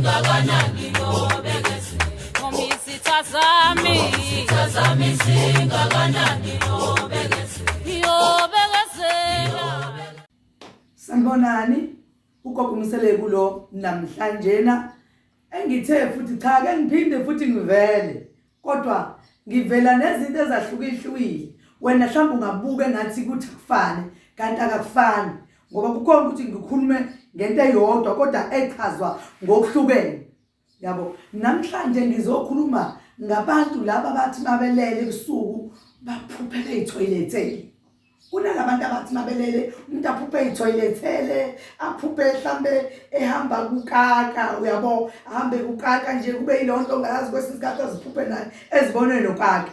singakanani nobekeze Ngoba izitha zami singakanani nobekeze ngiyobekezela. Sanibonani ugogo Msele kulo namhlanjena engithe futhi cha ke ngiphinde futhi ngivele kodwa ngivela nezinto ezahlukihlukile wena mhlawumbe ungabuka engathi kuthi kufane kanti akufani ngoba kukhona ukuthi ngikhulume ngento eyodwa kodwa echazwa ngokuhlukene yabo namhlanje ngizokhuluma ngabantu laba bathi mabelele ebusuku baphuphele etoileteni. Kunalabantu abathi mabelele umuntu aphuphe etoiletele aphuphe mhlambe ehamba kukaka uyabo ahambe kukaka nje kube yilonto ongayazi kwesikhathi aziphuphe naye ezibonwe nokaka.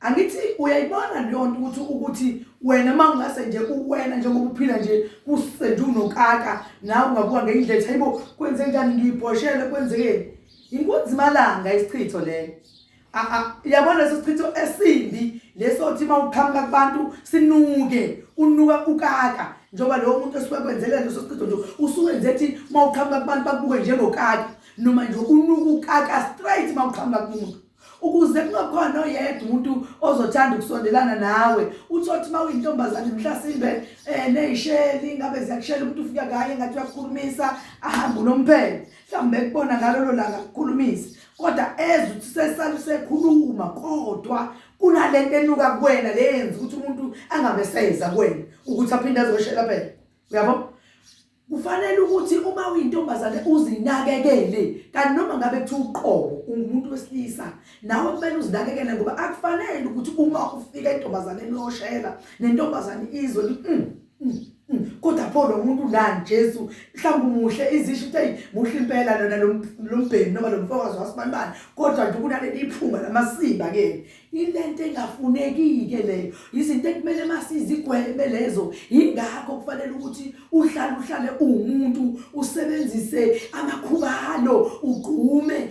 Angithi uyayibona leyo nto ukuthi wena mawungase nje kuwena njengoba uphila nje kusendu nokaka nawe ungabuka ngeindlela hayibo kwenze njani ngiyibhoshele kwenzekeni inkunzi malanga isichitho leyo. Yabona lesichitho esimbi lesothi mawuqhamuka kubantu sinuke unuka ukaka njoba lo muntu osuke kwenzela leso sichitho nje usuwenze ethi mawuqhamuka kubantu bakubuke njengokaka noma nje unuka ukaka straight mawuqhamuka kumuntu ukuze kungakhona oyedwa umuntu ozothanda ukusondelana nawe uthothi mawuyintombazane mhlasimbe nezisheli ngabe ziyakushela umuntu ufika kaye ngathi uyakhulumisa ahamba unomphela mhlawumbe kubona ngalolo langa kukhulumisa kodwa ezuthi sesala sekhuluma kodwa kunalento enuka kuwena leyenza ukuthi umuntu angabe seza kuwena ukuthi aphinde azoshela phela uyabo. Kufanele ukuthi uma uyintombazane uzinakekele kanti noma ngabe kuthi uqobo umuntu wesilisa nawe kumele uzinakekele ngoba akufanele ukuthi uma ufika entombazaneni uyoshela nentombazane izwe kodwa pho lo muntu la Jesu mhlawumbe umuhle izisho ukuthi muhle impela lona lo mbhemi noma lo mfokazi wasibanibani kodwa nje kunaleli iphunga lamasimba ke ilento engafunekike leyo izinto ekumele masizigweme lezo. Ingakho kufanele ukuthi uhlale umuntu usebenzise amakhubalo ugqume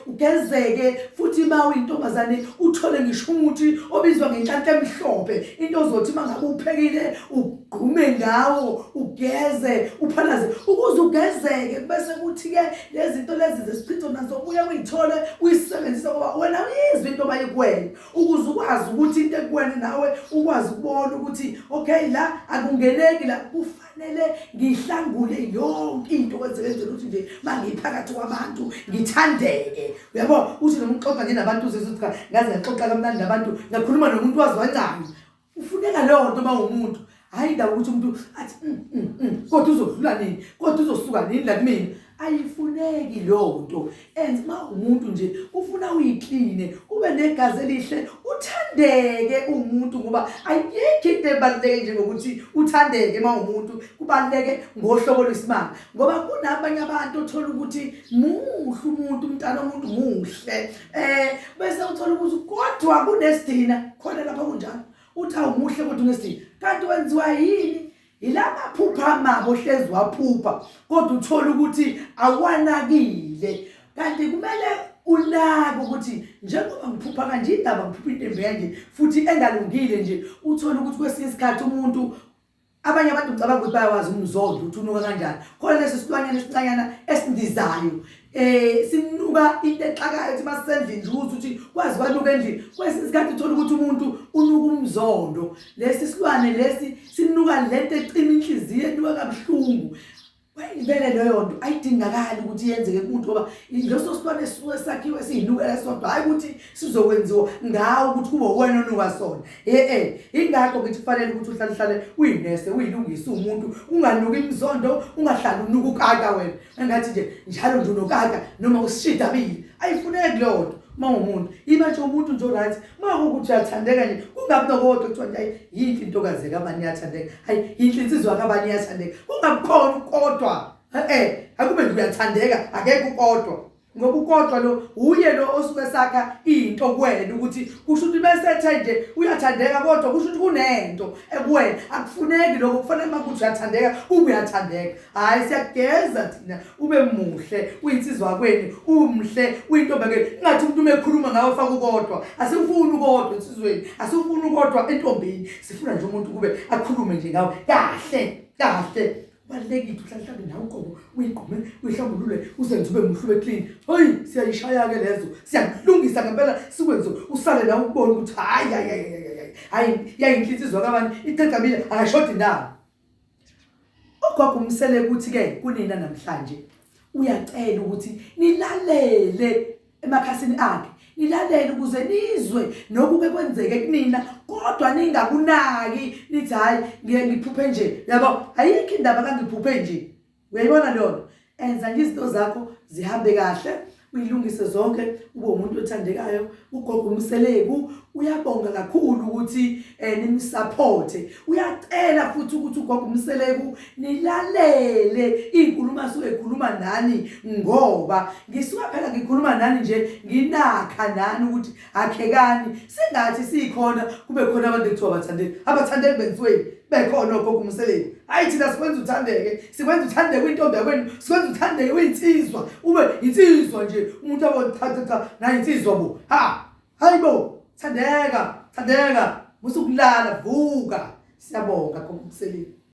ugezeke futhi ma uyintombazane uthole ngisho umuthi obizwa ngenhlanhla emhlophe into ozothi mangabe uphekile ugqume ngawo ugeze uphalaze ukuze ugezeke bese kuthi ke lezi zinto lezi zesichitho nazo ubuye uyithole uyisebenzise ngoba wena uyizwe into bayikuwena ukuze ukwazi ukuthi into ekuwena nawe ukwazi ukubona ukuthi okay la akungeneki la kufanele ngihlangule yonke into kwenzekenzela ukuthi nje mangiphakathi kwabantu ngithandeke uyabo uthi noma uxoxa nje nabantu uzithi cha ngaze ngaxoxa kamnandi nabantu ngakhuluma nomuntu waziwancane ufuneka leyo nto mawumuntu hayi ndawo ukuthi umuntu athi kodwa uzodlula nini kodwa uzosuka nini la kumina ayifuneki leyo nto. Enzima umuntu nje ufuna uyiclean ube negazi elihle uthandeke umuntu ngoba ayikho into ebaluleke njengokuthi uthandeke mawumuntu kubaluleke ngohlobo lwesimanga ngoba kunabanye abantu othola ukuthi muhle umuntu umntana womuntu muhle bese uthola ukuthi kodwa kunesidina khona lapha kunjalo uthi awumuhle kodwa unesidina kanti wenziwa yini ilama phupha amabo hlezi waphupha kodwa uthola ukuthi awanakile kanti kumele unake ukuthi njengoba ngiphupha kanje indaba ngiphupha into embi kanje futhi engalungile nje uthola ukuthi kwesinye isikhathi umuntu abanye abantu ngicabanga ukuthi bayawazi umzondlo ukuthi unuka kanjani khona lesi silwanyana esincanyana esindizayo sinuka into exakayo ukuthi masendlini nje ukuthi kwazi kwanuka endlini kwesinye isikhathi uthola ukuthi umuntu unuka umzondo lesi silwane lesi sinuka lento ecima inhliziyo enuka kabuhlungu. Vele leyo nto ayidingakali ukuthi yenzeke kumuntu ngoba leso silwane esisuke sakhiwe siyinuka sodwa hayi ukuthi sizokwenziwa ngawo ukuthi kube wena onuka sona ingakho ngithi kufanele ukuthi uhlale uyinese uyilungise umuntu unganuki imzondo ungahlali unuka ukaka wena engathi nje njalo nje unokaka noma usishidabili ayifuneki leyo nto. Mawumuntu iba nje umuntu nje right makuthi uyathandeka nje kungabi nokodwa kuthiwa nje yinhle intokazi kabani iyathandeka hayi yinhle insizwa kabani iyathandeka kungabikhona ukodwa akube nje uyathandeka akekho ukodwa ngoba ukodwa lo uye lo osuke sakha into kuwena ukuthi kusho ukuthi bese nje uyathandeka kodwa kusho ukuthi kunento ekuwena akufuneki lokho kufanele makuthi uyathandeka ube uyathandeka hayi siyageza thina ube muhle uyinsizwa kweni umhle uyintombake ngathi umuntu umekhuluma ngawe faka ukodwa asifuni ukodwa insizweni asifuni ukodwa entombini sifuna nje umuntu kube akhulume nje ngawe kahle kubalulekile uhlale nawe ugogo uyigqume uyihlambulule uzenze ube muhle ube clean hey siyayishaya ke lezo siyakulungisa ngempela sikwenze usale nawe ubone ukuthi hayi yayinhlizizwa kabani iqeqamile akashodi ndawo ugogo umsele ukuthi ke kunina namhlanje uyacela ukuthi nilalele emakhasini akhe nilalele ukuze nizwe nokuke kwenzeke kunina kodwa ningakunaki nithi hayi ngiphuphe nje yabo ayikho indaba kangiphuphe nje uyayibona lona enza nje izinto zakho zihambe kahle uyilungise zonke ube umuntu othandekayo ugogo umseleku uyabonga kakhulu ukuthi nimsupporte uyacela futhi ukuthi ugogo umseleku nilalele inkulumo asuke ekhuluma nani ngoba ngisuka phela ngikhuluma nani nje nginakha nani ukuthi akhekani singathi sikhona kube khona abantu ekuthiwa abathandeki benziweni bekhona ogogo umseleku hayi thina sikwenza uthandeke sikwenza uthandeke intombi yakwenu sikwenza uthandeke uyinsizwa ube insizwa nje umuntu abothatha na insizwa bo hayibo thandeka musukulala vuka siyabonga gogo umseleku